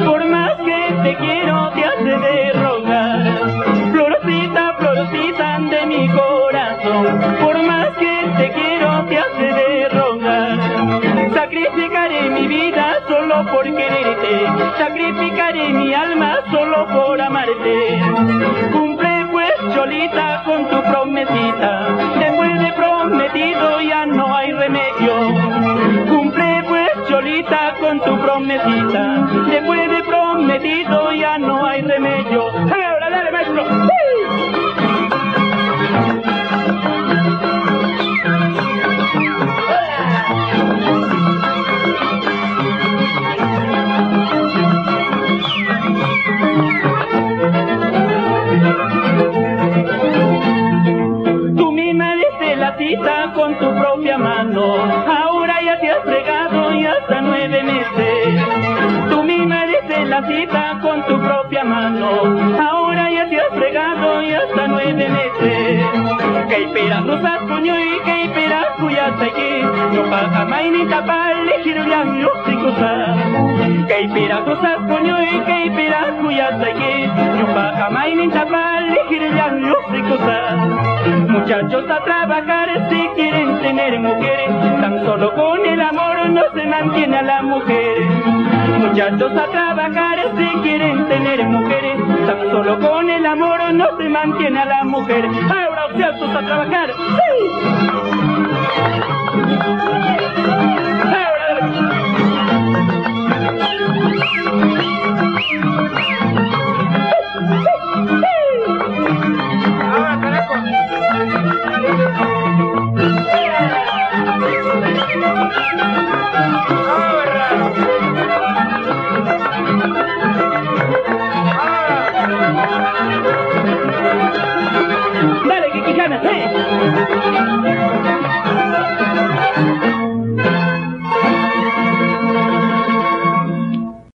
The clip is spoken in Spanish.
Por más que te quiero te hace de rogar. Florcita, florcita de mi corazón, por más que te quiero te hace de rogar. Sacrificaré mi vida solo por quererte, sacrificaré mi alma solo por amarte. Cumple pues, Cholita, con tu promesita, después de prometido ya no hay remedio. Cumple pues, Cholita, con tu promesita, después de prometido ya no hay remedio. ¡Ahora, dale, maestro! Tú misma diste la cita con tu propia mano, ahora ya te has fregado y hasta 9 meses. Tú misma diste la cita con tu propia mano, ahora ya te has fregado y hasta 9 meses. Que esperas rosas coño y que esperas cuyas hay que no paga más ni tapar elegir bien los cosas. Que esperas rosas coño y que esperas cuyas hay que no paga más ni tapar elegir bien los cosas. Muchachos a trabajar si quieren tener mujeres, tan solo con el amor no se mantiene a la mujer. Muchachos a trabajar si quieren tener mujeres, tan solo con el amor no se mantiene a la mujer. Ahora muchachos a trabajar. ¡Sí! Dale, que quijana, ¡sí!